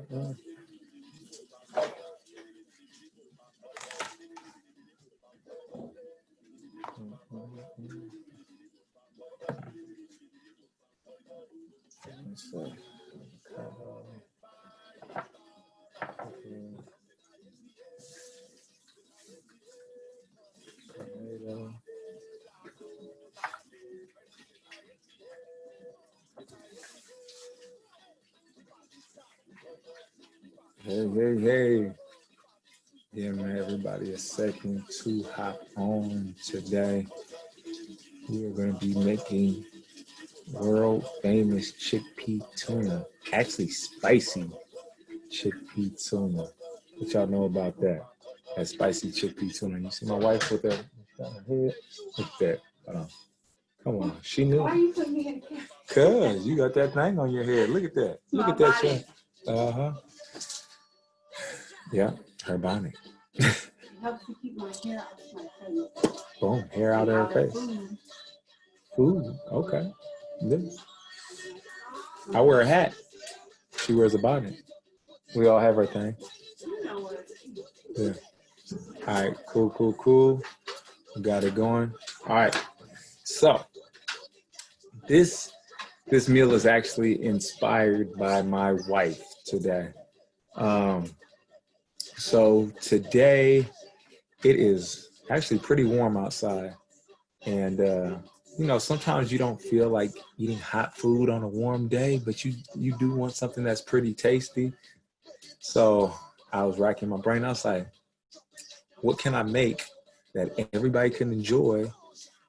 Hey. Giving everybody a second to hop on today. We are going to be making world famous chickpea tuna. Actually, spicy chickpea tuna. What y'all know about that? That spicy chickpea tuna. You see my wife with her head? Look at that. Come on. She knew. Why are you putting me in the camera? Because you got that thing on your head. Look at that. Look at that. Chick. Uh-huh. Yeah, her bonnet. Helps to keep my hair out of my face. Boom, hair out of her face. Food, okay. Good. I wear a hat. She wears a bonnet. We all have our thing. Yeah. All right, cool. We got it going. All right. So this meal is actually inspired by my wife today. So today it is actually pretty warm outside, and sometimes you don't feel like eating hot food on a warm day, but you do want something that's pretty tasty. So I was racking my brain. I was like, what can I make that everybody can enjoy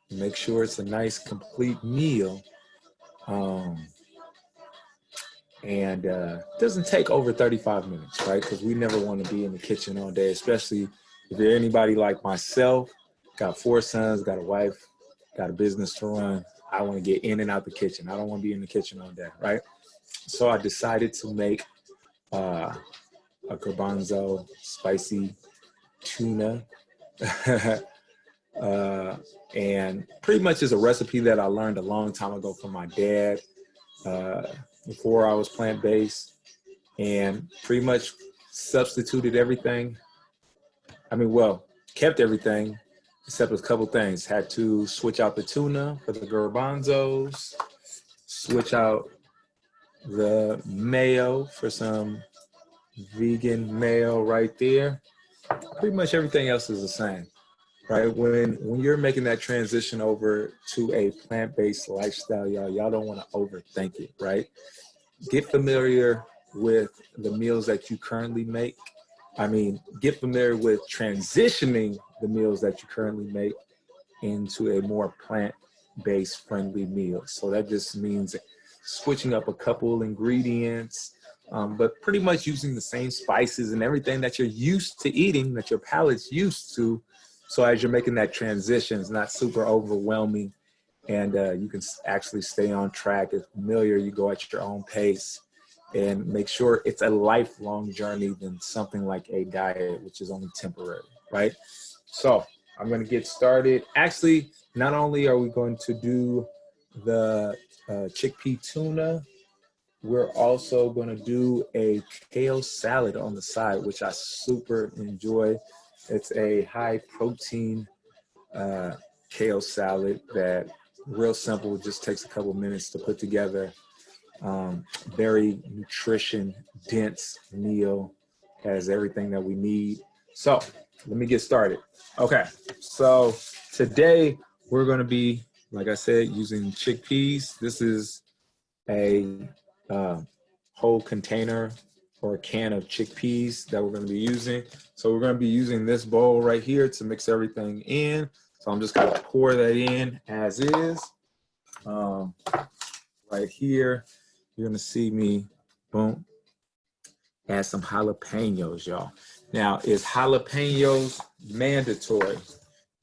and make sure it's a nice complete meal, and doesn't take over 35 minutes, right? Because we never want to be in the kitchen all day, especially if you're anybody like myself, got 4 sons, got a wife, got a business to run. I want to get in and out the kitchen. I don't want to be in the kitchen all day, right? So I decided to make a garbanzo spicy tuna. And pretty much is a recipe that I learned a long time ago from my dad before I was plant-based, and pretty much substituted everything. Kept everything except a couple things. Had to switch out the tuna for the garbanzos, switch out the mayo for some vegan mayo right there. Pretty much everything else is the same, right? When you're making that transition over to a plant-based lifestyle, y'all don't want to overthink it, right? Get familiar with the meals that you currently make. Get familiar with transitioning the meals that you currently make into a more plant-based friendly meal. So that just means switching up a couple ingredients, but pretty much using the same spices and everything that you're used to eating, that your palate's used to. So as you're making that transition, it's not super overwhelming, and you can actually stay on track. It's familiar, you go at your own pace, and make sure it's a lifelong journey than something like a diet, which is only temporary, right? So I'm going to get started. Actually, not only are we going to do the chickpea tuna, we're also going to do a kale salad on the side, which I super enjoy. It's a high protein kale salad that real simple, just takes a couple minutes to put together. Very nutrition dense meal, has everything that we need. So let me get started. Okay, so today we're going to be, like I said, using chickpeas. This is a whole container or a can of chickpeas that we're going to be using. So we're going to be using this bowl right here to mix everything in. So I'm just going to pour that in as is. Right here, you're going to see me, boom, add some jalapenos, y'all. Now, is jalapenos mandatory?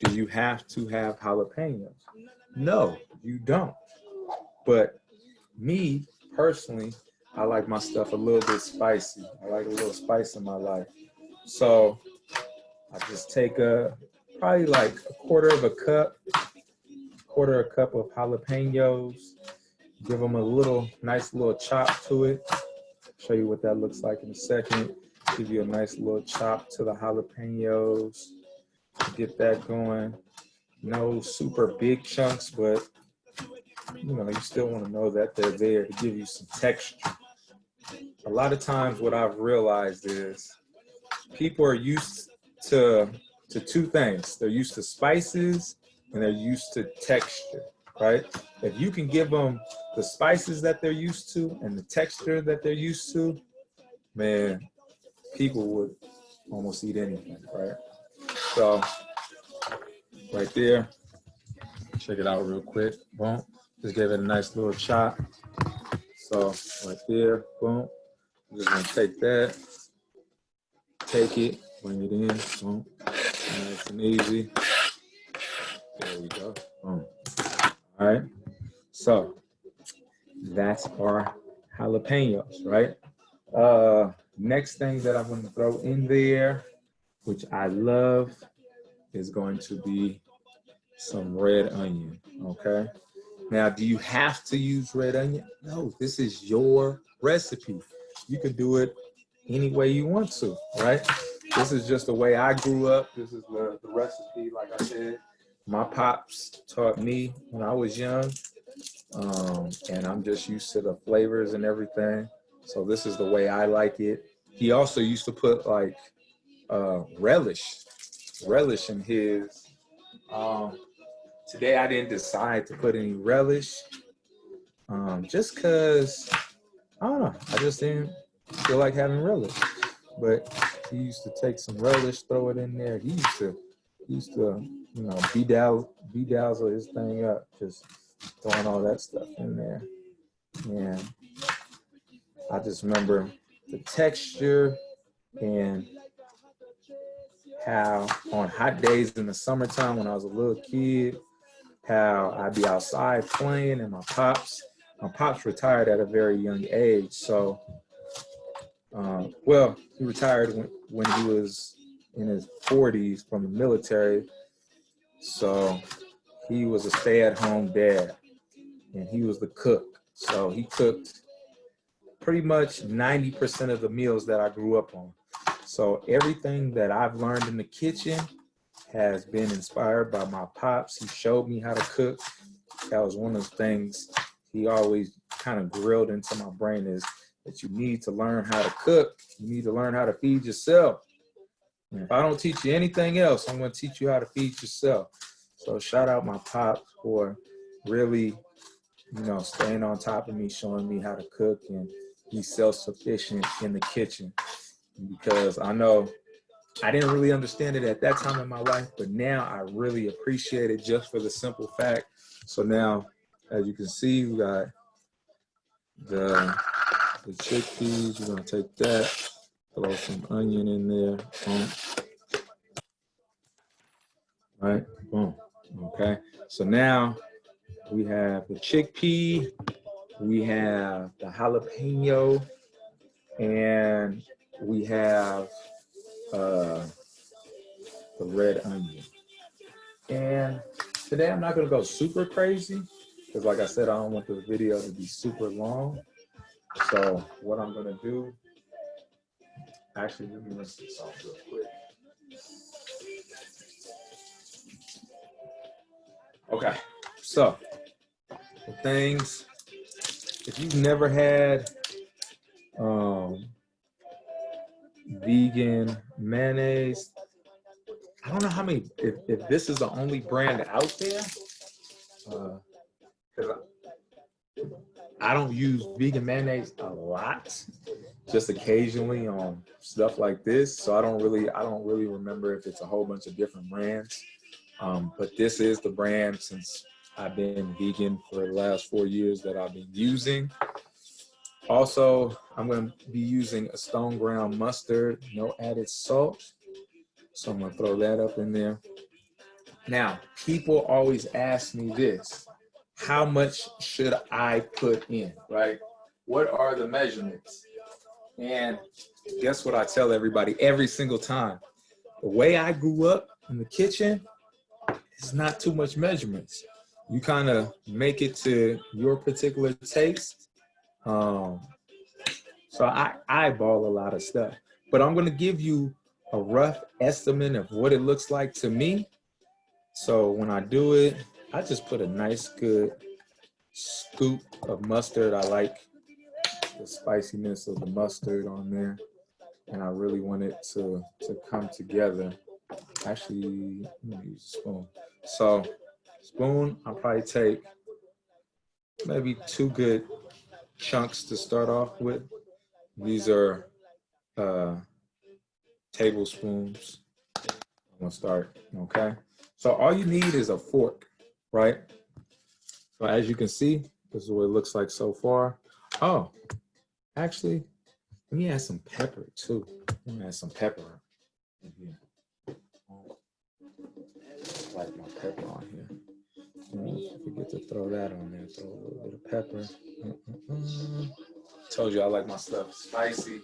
Do you have to have jalapenos? No, you don't. But me, personally, I like my stuff a little bit spicy. I like a little spice in my life. So I just take probably like a quarter of a cup of jalapenos, give them a nice little chop to it. show you what that looks like in a second. Give you a nice little chop to the jalapenos. Get that going. No super big chunks, but you know, you still want to know that they're there to give you some texture. A lot of times what I've realized is people are used to two things. They're used to spices and they're used to texture, right? If you can give them the spices that they're used to and the texture that they're used to, man, people would almost eat anything, right? So right there, check it out real quick. Boom. Just gave it a nice little chop. So right there, boom. I'm just gonna take that, take it, bring it in, boom. Nice and easy. There we go. Boom. All right. So that's our jalapenos, right? Next thing that I'm gonna throw in there, which I love, is going to be some red onion, okay? Now, do you have to use red onion? No, this is your recipe. You can do it any way you want to, right? This is just the way I grew up. This is the recipe, like I said. My pops taught me when I was young, and I'm just used to the flavors and everything. So this is the way I like it. He also used to put like relish in his. Today I didn't decide to put any relish, just cause I don't know. I just didn't feel like having relish. But he used to take some relish, throw it in there. He used to, you know, bedazzle his thing up, just throwing all that stuff in there. And I just remember the texture and how on hot days in the summertime when I was a little kid, how I'd be outside playing and my pops retired at a very young age. So, well, he retired when he was in his 40s from the military. So he was a stay-at-home dad and he was the cook. So he cooked pretty much 90% of the meals that I grew up on. So everything that I've learned in the kitchen has been inspired by my pops. He showed me how to cook. That was one of the things he always kind of drilled into my brain, is that you need to learn how to cook. You need to learn how to feed yourself. And if I don't teach you anything else, I'm going to teach you how to feed yourself. So shout out my pops for really, you know, staying on top of me, showing me how to cook and be self-sufficient in the kitchen. Because I know I didn't really understand it at that time in my life, but now I really appreciate it just for the simple fact. So now, as you can see, we got the chickpeas. We're gonna take that, throw some onion in there, boom. Right, boom, okay. So now we have the chickpea, we have the jalapeno, and we have the red onion. And today I'm not gonna go super crazy because, like I said, I don't want the video to be super long. So what I'm gonna do, actually, let me rinse this off real quick. Okay, so the things, if you've never had vegan mayonnaise, I don't know how many, if this is the only brand out there, because I don't use vegan mayonnaise a lot, just occasionally on stuff like this. So I don't really remember if it's a whole bunch of different brands. But this is the brand, since I've been vegan for the last 4 years, that I've been using. Also, I'm going to be using a stone ground mustard, no added salt. So I'm going to throw that up in there. Now, people always ask me this: how much should I put in, right? What are the measurements? And guess what I tell everybody every single time? The way I grew up in the kitchen, it's not too much measurements. You kind of make it to your particular taste. So I eyeball a lot of stuff, but I'm gonna give you a rough estimate of what it looks like to me. So when I do it, I just put a nice good scoop of mustard. I like the spiciness of the mustard on there, and I really want it to come together. Actually, let me use a spoon. So spoon, I'll probably take maybe 2 good chunks to start off with. These are tablespoons. I'm gonna start, okay? So all you need is a fork, right? So as you can see, this is what it looks like so far. Oh, actually, let me add some pepper too. Let me add some pepper in here. Like my pepper on here. Forget to throw that on there. Throw a little bit of pepper. Told you I like my stuff spicy.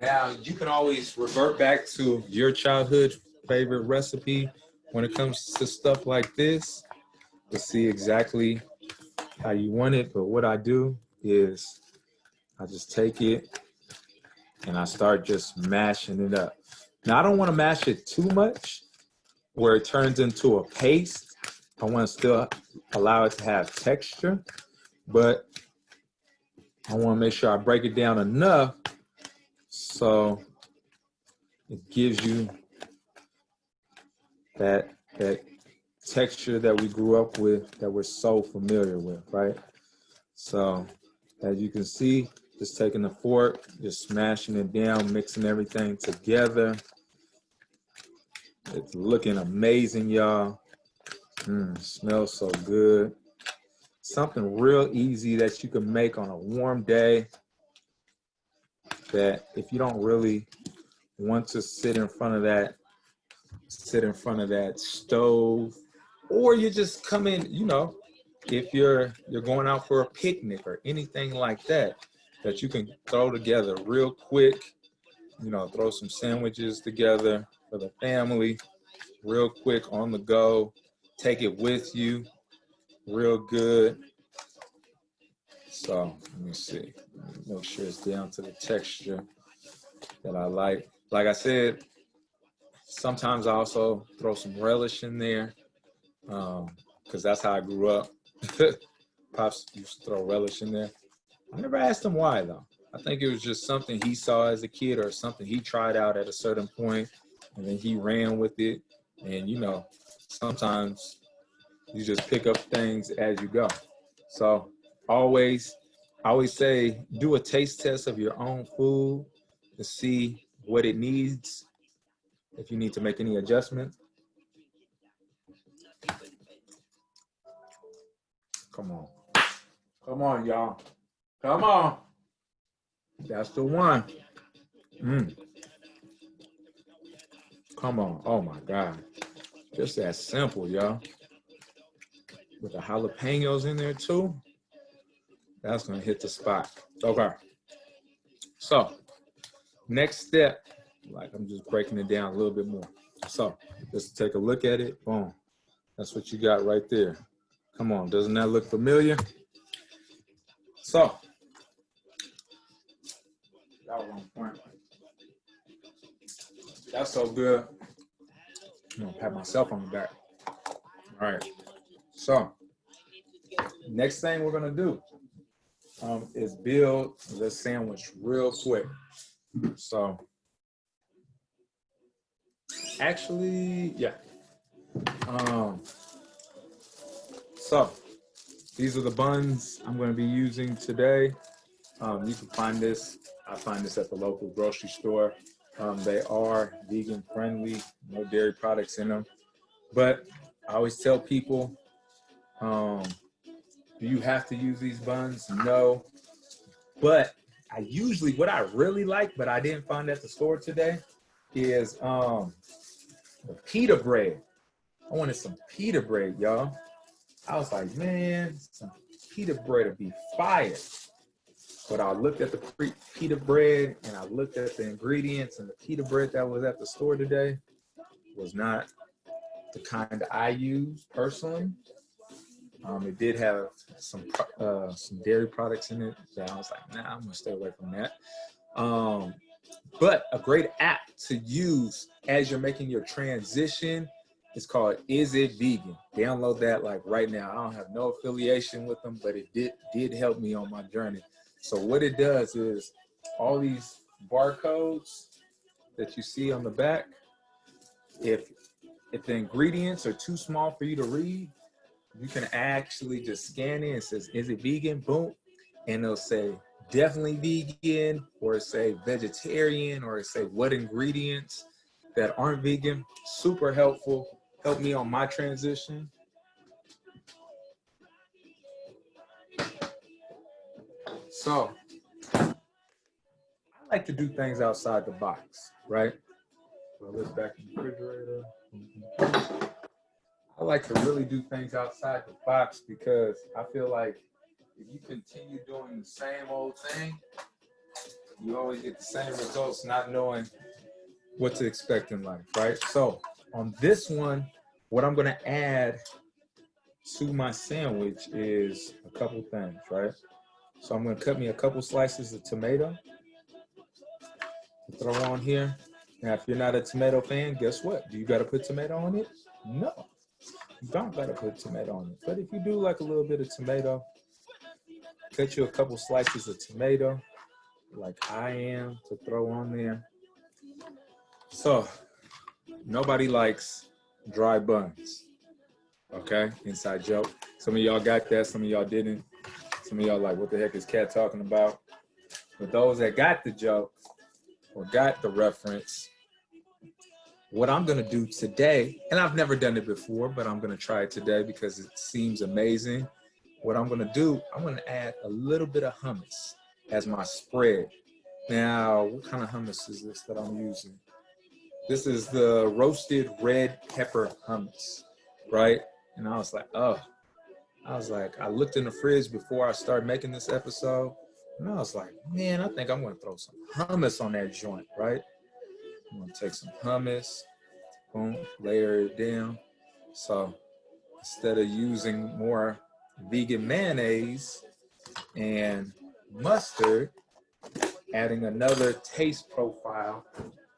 Now you can always revert back to your childhood favorite recipe when it comes to stuff like this to see exactly how you want it. But what I do is I just take it and I start just mashing it up. Now I don't want to mash it too much where it turns into a paste. I want to still allow it to have texture, but I want to make sure I break it down enough so it gives you that texture that we grew up with, that we're so familiar with, right? So as you can see, just taking the fork, just smashing it down, mixing everything together. It's looking amazing, y'all. Smells so good. Something real easy that you can make on a warm day, that if you don't really want to sit in front of that stove, or you just come in, you know, if you're going out for a picnic or anything like that, that you can throw together real quick, you know, throw some sandwiches together for the family real quick on the go, take it with you real good. So let me see, make sure it's down to the texture that I like. Like I said, sometimes I also throw some relish in there, because that's how I grew up. Pops used to throw relish in there. I never asked him why though. I think it was just something he saw as a kid or something he tried out at a certain point, and then he ran with it. And you know, sometimes you just pick up things as you go. So I always say, do a taste test of your own food to see what it needs, if you need to make any adjustments. Come on. Come on, y'all. Come on. That's the one. Come on. Oh my God. Just that simple, y'all. With the jalapenos in there too. That's gonna hit the spot. Okay. So next step, like I'm just breaking it down a little bit more. So just take a look at it. Boom. That's what you got right there. Come on, doesn't that look familiar? So that was on point. That's so good. I'm gonna pat myself on the back. All right. So next thing we're gonna do is build the sandwich real quick. So actually, yeah. So these are the buns I'm going to be using today. You can find this. I find this at the local grocery store. They are vegan friendly, no dairy products in them. But I always tell people, do you have to use these buns? No. But I usually, what I really like, but I didn't find at the store today, is the pita bread. I wanted some pita bread, y'all. I was like, man, some pita bread would be fire. But I looked at the pita bread and I looked at the ingredients, and the pita bread that was at the store today was not the kind I use personally. It did have some dairy products in it that I was like, nah, I'm gonna stay away from that. But a great app to use as you're making your transition is called Is It Vegan? Download that like right now. I don't have no affiliation with them, but it did help me on my journey. So what it does is all these barcodes that you see on the back, if the ingredients are too small for you to read, you can actually just scan it. It says, is it vegan? Boom. And it'll say definitely vegan, or say vegetarian, or say what ingredients that aren't vegan. Super helpful. Helped me on my transition. So I like to do things outside the box, right? So let's back in the refrigerator. I like to really do things outside the box because I feel like if you continue doing the same old thing, you always get the same results, not knowing what to expect in life, right? So on this one, what I'm gonna add to my sandwich is a couple things, right? So I'm gonna cut me a couple slices of tomato to throw on here. Now, if you're not a tomato fan, guess what? Do you gotta put tomato on it? No, you don't gotta put tomato on it. But if you do like a little bit of tomato, cut you a couple slices of tomato, like I am, to throw on there. So, nobody likes dry buns, okay? Inside joke. Some of y'all got that, some of y'all didn't. Some of y'all like, what the heck is Cat talking about? But those that got the joke or got the reference, what I'm gonna do today, and I've never done it before, but I'm gonna try it today because it seems amazing. What I'm gonna do, I'm gonna add a little bit of hummus as my spread. Now, what kind of hummus is this that I'm using? This is the roasted red pepper hummus, right? And I was like, oh, I looked in the fridge before I started making this episode, and I was like, man, I think I'm gonna throw some hummus on that joint, right? I'm gonna take some hummus, boom, layer it down. So instead of using more vegan mayonnaise and mustard, adding another taste profile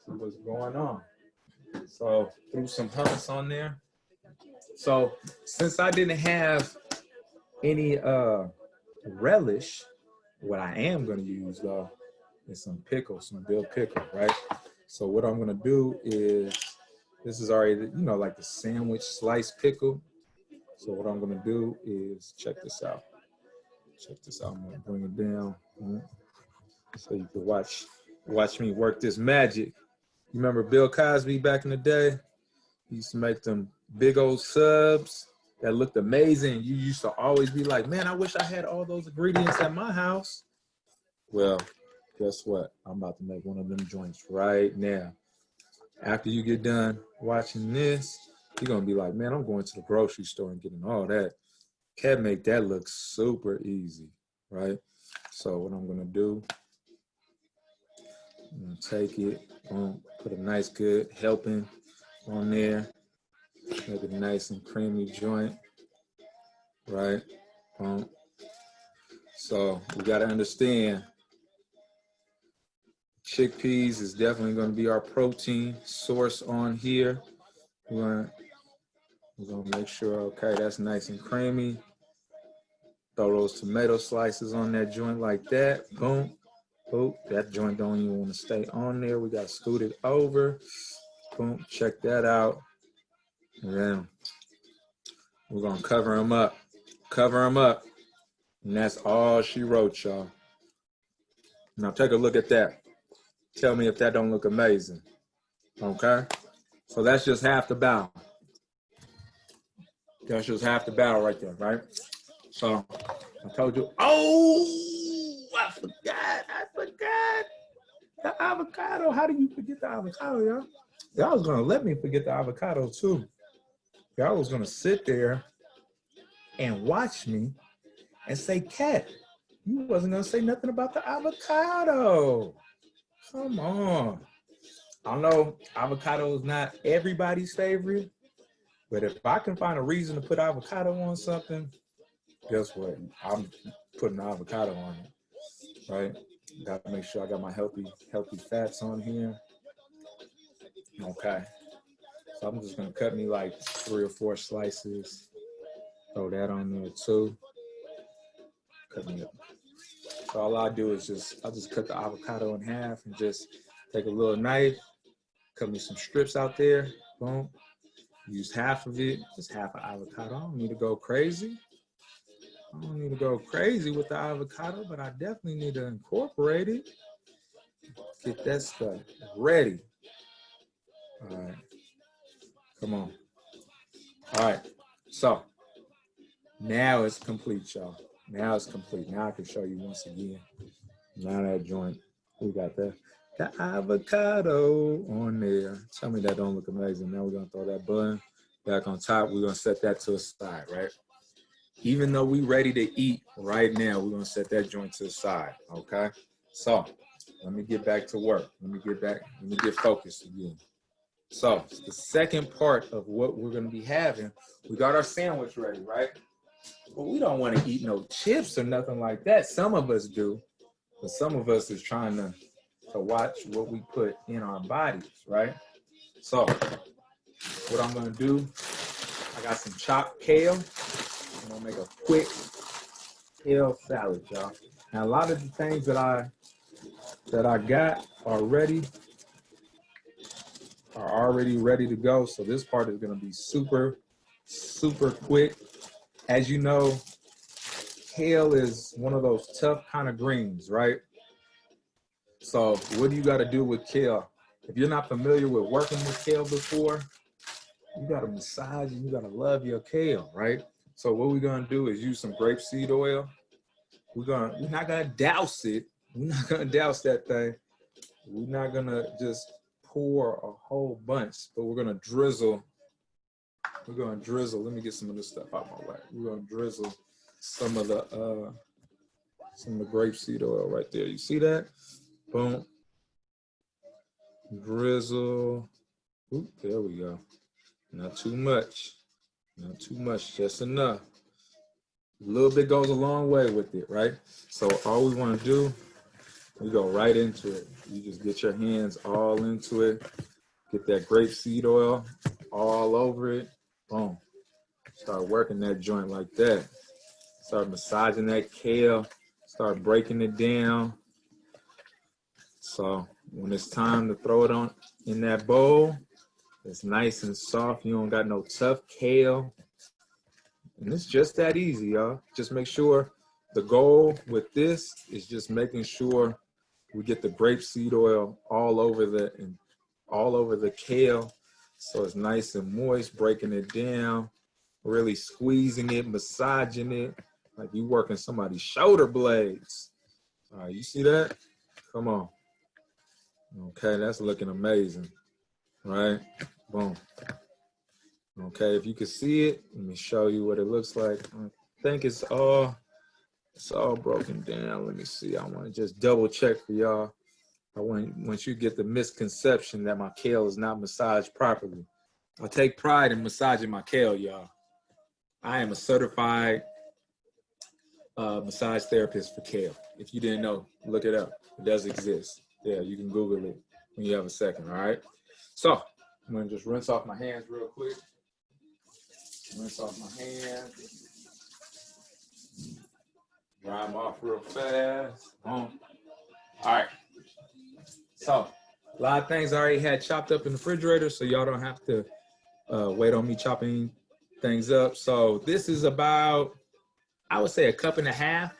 to what's going on. So threw some hummus on there. So since I didn't have any relish, what I am gonna use though is some pickle, some dill pickle, right? So what I'm gonna do is, this is already, you know, like the sandwich slice pickle. So what I'm gonna do is, check this out. Check this out, I'm gonna bring it down so you can watch me work this magic. You remember Bill Cosby back in the day? He used to make them big old subs that looked amazing. You used to always be like, man, I wish I had all those ingredients at my house. Well, guess what? I'm about to make one of them joints right now. After you get done watching this, you're gonna be like, man, I'm going to the grocery store and getting all that. Can't make that look super easy, right? So what I'm gonna do, I'm gonna take it, put a nice good helping on there, make it nice and creamy joint, right? So we gotta understand, chickpeas is definitely gonna be our protein source on here. We're gonna make sure, okay, that's nice and creamy. Throw those tomato slices on that joint like that, boom. Oh, that joint don't even want to stay on there. We got to scoot it over. Boom, check that out. And then we're going to cover them up. Cover them up. And that's all she wrote, y'all. Now take a look at that. Tell me if that don't look amazing. Okay? So that's just half the battle. That's just half the battle right there, right? So I told you, oh, I forgot the avocado. How do you forget the avocado, y'all? Y'all was gonna let me forget the avocado too. Y'all was gonna sit there and watch me and say, Cat, you wasn't gonna say nothing about the avocado. Come on. I know avocado is not everybody's favorite, but if I can find a reason to put avocado on something, guess what? I'm putting avocado on it, right? Got to make sure I got my healthy fats on here. Okay. So I'm just gonna cut me like 3 or 4 slices. Throw that on there too. Cut me up. So all I do is I'll just cut the avocado in half and just take a little knife, cut me some strips out there. Boom. Use half of it, just half an avocado. I don't need to go crazy. I don't need to go crazy with the avocado, but I definitely need to incorporate it. Get that stuff ready. All right. Come on. All right. So now it's complete, y'all. Now it's complete. Now I can show you once again. Now that joint, we got the avocado on there. Tell me that don't look amazing. Now we're gonna throw that bun back on top. We're gonna set that to the side, right? Even though we ready to eat right now, we're gonna set that joint to the side, okay? So let me get back to work. Let me get focused again. So the second part of what we're gonna be having, we got our sandwich ready, right? But we don't want to eat no chips or nothing like that. Some of us do, but some of us is trying to watch what we put in our bodies, right? So what I'm gonna do, I got some chopped kale. I'm gonna make a quick kale salad, y'all. Now a lot of the things that I got already are already ready to go. So this part is gonna be super, super quick. As you know, kale is one of those tough kind of greens, right? So what do you got to do with kale? If you're not familiar with working with kale before, you got to massage and you got to love your kale, right? So what we're going to do is use some grapeseed oil. We're not going to douse it. We're not going to douse that thing. We're not going to just pour a whole bunch, but we're going to drizzle. We're going to drizzle. Let me get some of this stuff out my way. We're going to drizzle some of the grapeseed oil right there. You see that? Boom. Drizzle. Oop, there we go. Not too much. Not too much, just enough. A little bit goes a long way with it, right? So all we want to do, we go right into it. You just get your hands all into it. Get that grapeseed oil all over it. Boom. Start working that joint like that. Start massaging that kale. Start breaking it down. So when it's time to throw it on in that bowl, it's nice and soft. You don't got no tough kale. And it's just that easy, y'all. Just make sure the goal with this is just making sure we get the grapeseed oil all over the kale. So it's nice and moist, breaking it down, really squeezing it, massaging it, like you working somebody's shoulder blades. All right, you see that? Come on. Okay, that's looking amazing, right? Boom. Okay, if you can see it, let me show you what it looks like. I think it's all broken down. Let me see. I want to just double check for y'all. Once you get the misconception that my kale is not massaged properly. I take pride in massaging my kale, y'all. I am a certified massage therapist for kale. If you didn't know, look it up. It does exist. Yeah, you can Google it when you have a second, all right? So I'm gonna just rinse off my hands real quick. Rinse off my hands. Dry them off real fast. Boom. All right. So a lot of things I already had chopped up in the refrigerator, so y'all don't have to wait on me chopping things up. So this is about, I would say, 1.5 cups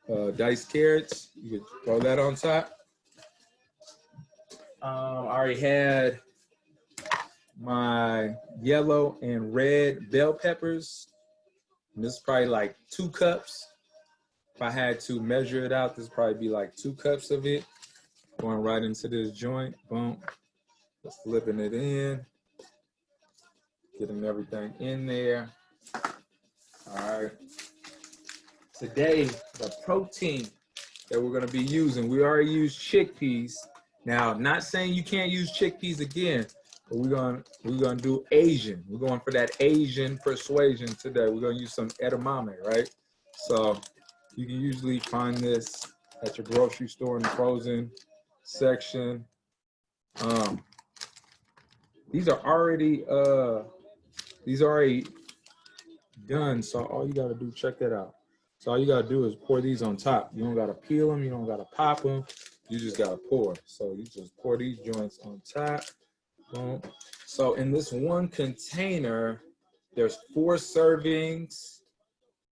of diced carrots. You could throw that on top. I already had my yellow and red bell peppers. And this is probably like 2 cups. If I had to measure it out, this would probably be like 2 cups of it. Going right into this joint. Boom. Just flipping it in. Getting everything in there. All right. Today, the protein that we're going to be using, we already used chickpeas. Now, not saying you can't use chickpeas again, But we're gonna do Asian. We're going for that Asian persuasion today. We're gonna use some edamame, right? So you can usually find this at your grocery store in the frozen section. These are already done. So all you gotta do, check that out. So all you gotta do is pour these on top. You don't gotta peel them. You don't gotta pop them. You just gotta pour. So you just pour these joints on top. Boom. So in this one container, there's 4 servings,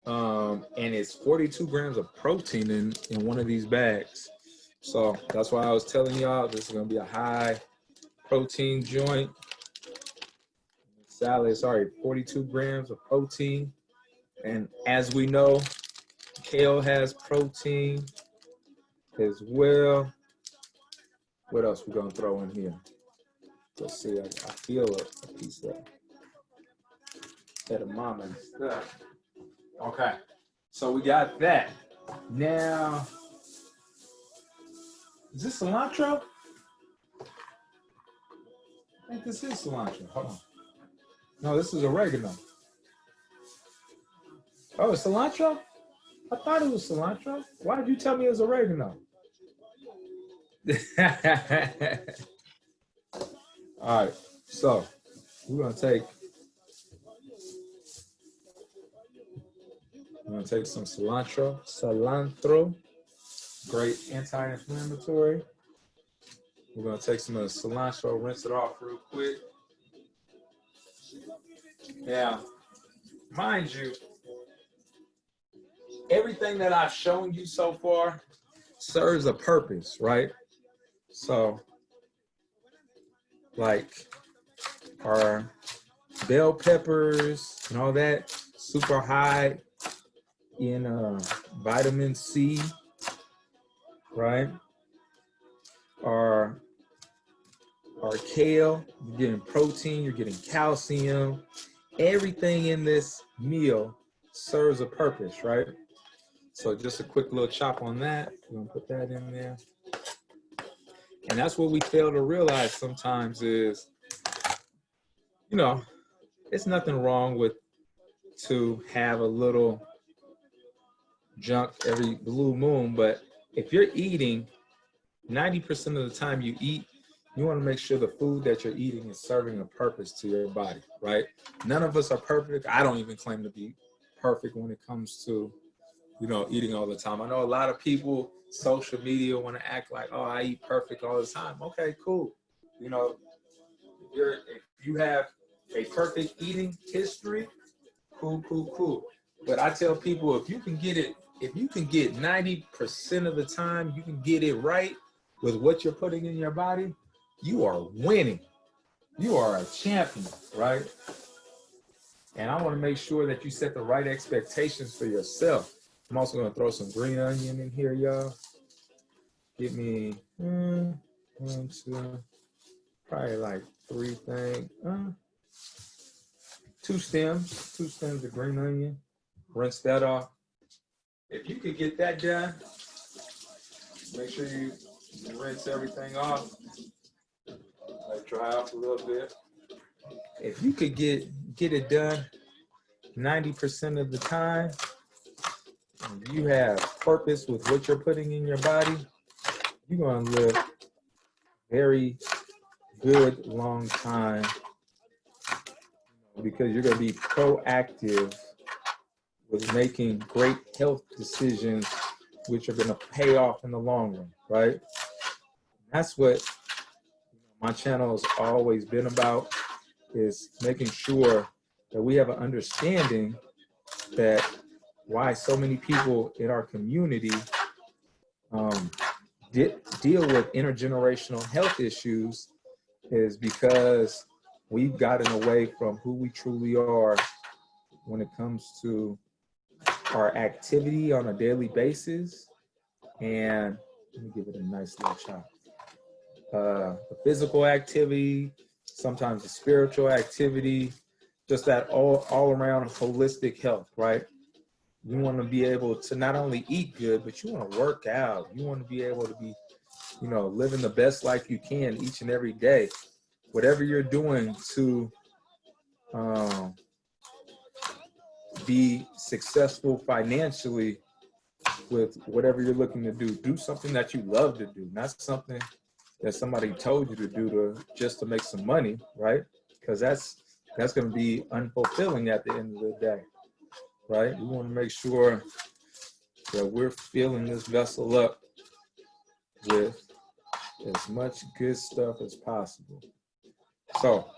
and it's 42 grams of protein in one of these bags. So that's why I was telling y'all this is gonna be a high protein joint. Salad is already 42 grams of protein. And as we know, kale has protein as well. What else we gonna throw in here? Let's see, I feel a piece of edamame stuff. Okay, so we got that. Now, is this cilantro? I think this is cilantro. Hold on. No, this is oregano. Oh, it's cilantro? I thought it was cilantro. Why did you tell me it was oregano? All right, so we're gonna take some cilantro. Cilantro, great anti-inflammatory. We're gonna take some of the cilantro, rinse it off real quick. Now, mind you, everything that I've shown you so far serves a purpose, right? So, like our bell peppers and all that, super high in vitamin C, right? Our kale, you're getting protein, you're getting calcium. Everything in this meal serves a purpose, right? So just a quick little chop on that. We're gonna put that in there. And that's what we fail to realize sometimes is, you know, it's nothing wrong with to have a little junk every blue moon, but if you're eating 90% of the time you eat, you want to make sure the food that you're eating is serving a purpose to your body, right? None of us are perfect. I don't even claim to be perfect when it comes to, you know, eating all the time. I know a lot of people, social media, want to act like, oh, I eat perfect all the time. Okay, cool. You know, if you have a perfect eating history, cool. But I tell people, if you can get 90% of the time, you can get it right with what you're putting in your body, you are winning. You are a champion, right? And I want to make sure that you set the right expectations for yourself. I'm also going to throw some green onion in here, y'all. Give me 1, 2, probably like 3 things. 2 stems of green onion. Rinse that off. If you could get that done, make sure you rinse everything off. Let it dry off a little bit. If you could get it done 90% of the time, and you have purpose with what you're putting in your body, you're going to live very good long time, because you're going to be proactive with making great health decisions, which are going to pay off in the long run, right? That's what my channel has always been about, is making sure that we have an understanding that why so many people in our community deal with intergenerational health issues is because we've gotten away from who we truly are when it comes to our activity on a daily basis. And let me give it a nice little chop. The physical activity, sometimes the spiritual activity, just that all around holistic health, right? You want to be able to not only eat good, but you want to work out. You want to be able to be, you know, living the best life you can each and every day. whatever you're doing to be successful financially with whatever you're looking to do something that you love to do, not something that somebody told you to do just to make some money, right? Because that's going to be unfulfilling at the end of the day, right? We want to make sure that we're filling this vessel up with as much good stuff as possible. So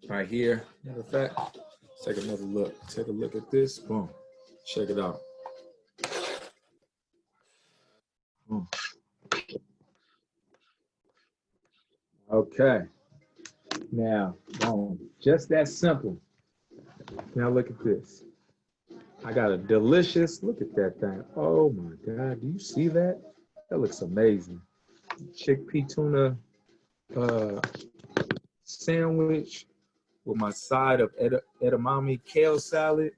right here, matter of fact, let's take another look. Take a look at this. Boom. Check it out. Boom. Okay. Now, boom. Just that simple. Now look at this. I got a delicious, look at that thing. Oh my God, do you see that? That looks amazing. Chickpea tuna sandwich with my side of edamame kale salad.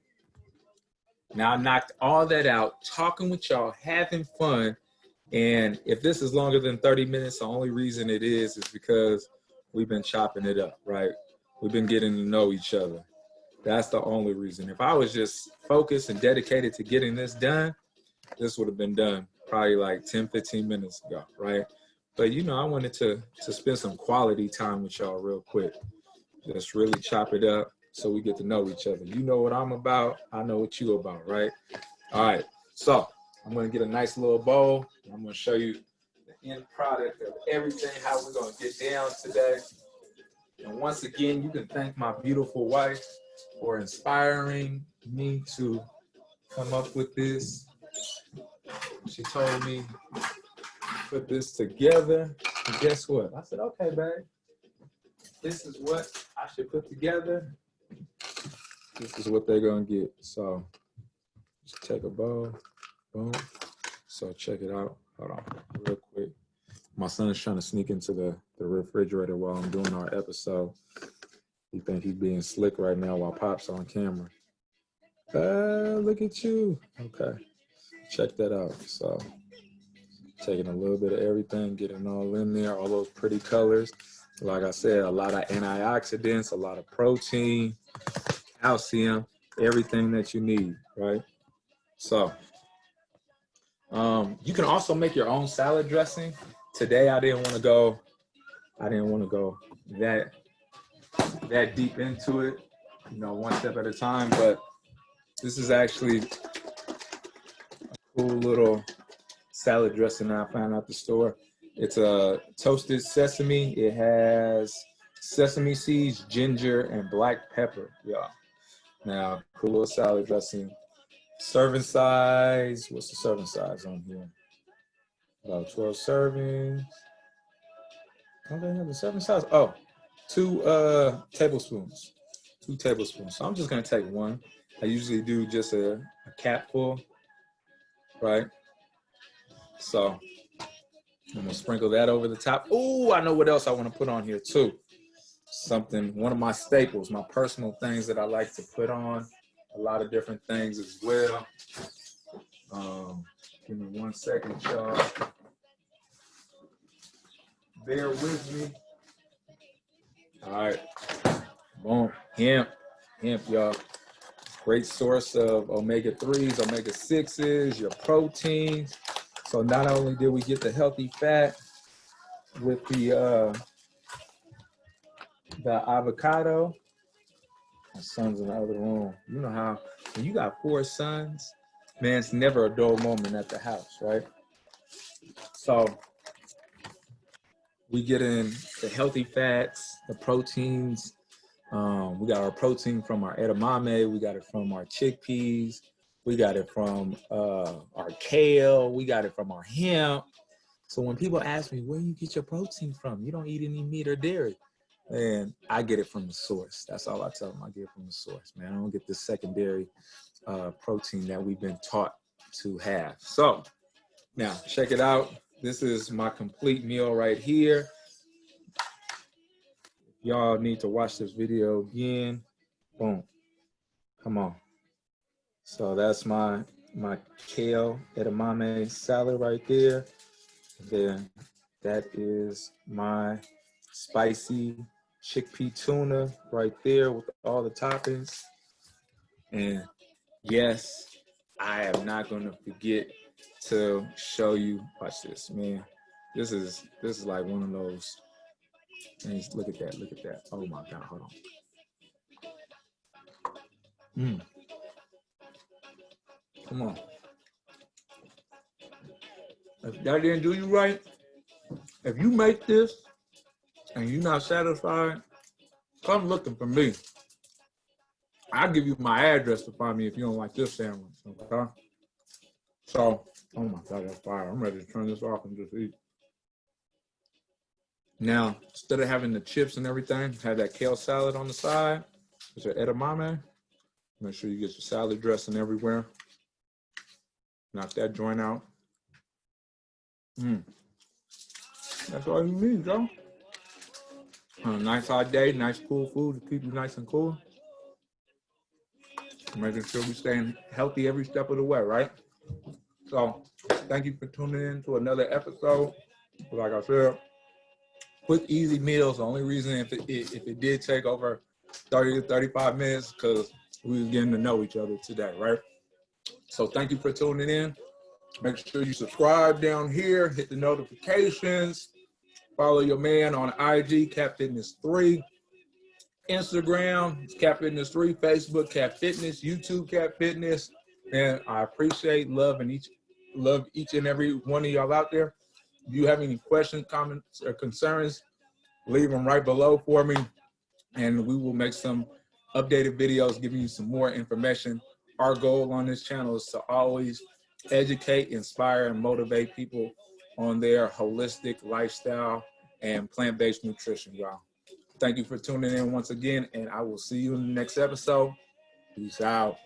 Now I knocked all that out, talking with y'all, having fun. And if this is longer than 30 minutes, the only reason it is because we've been chopping it up, right? We've been getting to know each other. That's the only reason. If I was just focused and dedicated to getting this done, this would have been done probably like 10, 15 minutes ago, right? But you know, I wanted to spend some quality time with y'all real quick. Just really chop it up so we get to know each other. You know what I'm about, I know what you about, right? All right, so I'm gonna get a nice little bowl. I'm gonna show you the end product of everything, how we're gonna get down today. And once again, you can thank my beautiful wife for inspiring me to come up with this. She told me to put this together. And guess what? I said, okay, babe. This is what I should put together. This is what they're gonna get. So just take a bowl. Boom. So check it out. Hold on real quick. My son is trying to sneak into the refrigerator while I'm doing our episode. He think he's being slick right now while Pop's on camera. Look at you. Okay. Check that out. So taking a little bit of everything, getting all in there, all those pretty colors. Like I said, a lot of antioxidants, a lot of protein, calcium, everything that you need, right? So you can also make your own salad dressing. Today I didn't want to go that deep into it, you know, one step at a time, but this is actually a cool little salad dressing that I found at the store. It's a toasted sesame. It has sesame seeds, ginger, and black pepper. Yeah. Now, cool little salad dressing. Serving size. What's the serving size on here? About 12 servings. Oh, they have the serving size. Oh, 2 tablespoons. 2 tablespoons. So I'm just gonna take one. I usually do just a capful, right? So I'm gonna sprinkle that over the top. Oh, I know what else I want to put on here too. Something, one of my staples, my personal things that I like to put on. A lot of different things as well. Give me 1 second, y'all. Bear with me. All right. Boom. Hemp, y'all. Great source of omega-3s, omega-6s, your proteins. So not only did we get the healthy fat with the avocado. My son's in the other room. You know how when you got 4 sons, man, it's never a dull moment at the house, right? So we get in the healthy fats, the proteins. We got our protein from our edamame. We got it from our chickpeas. We got it from our kale. We got it from our hemp. So when people ask me, where do you get your protein from? You don't eat any meat or dairy. And I get it from the source. That's all I tell them. I get it from the source, man. I don't get the secondary protein that we've been taught to have. So now check it out. This is my complete meal right here. Y'all need to watch this video again. Boom. Come on. So that's my kale edamame salad right there. Then that is my spicy chickpea tuna right there with all the toppings. And yes, I am not gonna forget to show you. Watch this, man. This is like one of those things. Look at that, look at that. Oh my God, hold on. Come on. If that didn't do you right, if you make this and you're not satisfied, come looking for me. I'll give you my address to find me if you don't like this sandwich, okay? So, oh my God, that's fire. I'm ready to turn this off and just eat. Now, instead of having the chips and everything, have that kale salad on the side. It's an edamame. Make sure you get your salad dressing everywhere. Knock that joint out. That's all you need, Joe. On a nice hot day, nice cool food to keep you nice and cool. Making sure we staying healthy every step of the way, right? So, thank you for tuning in to another episode. Like I said, quick, easy meals. The only reason if it did take over 30 to 35 minutes, because we was getting to know each other today, right? So thank you for tuning in. Make sure you subscribe down here, hit the notifications, follow your man on IG, Cap Fitness 3, Instagram, it's Cap Fitness 3, Facebook, Cap Fitness, YouTube, Cap Fitness. And I appreciate, love each and every one of y'all out there. If you have any questions, comments, or concerns, leave them right below for me, and we will make some updated videos giving you some more information. Our goal on this channel is to always educate, inspire, and motivate people on their holistic lifestyle and plant-based nutrition, y'all. Thank you for tuning in once again, and I will see you in the next episode. Peace out.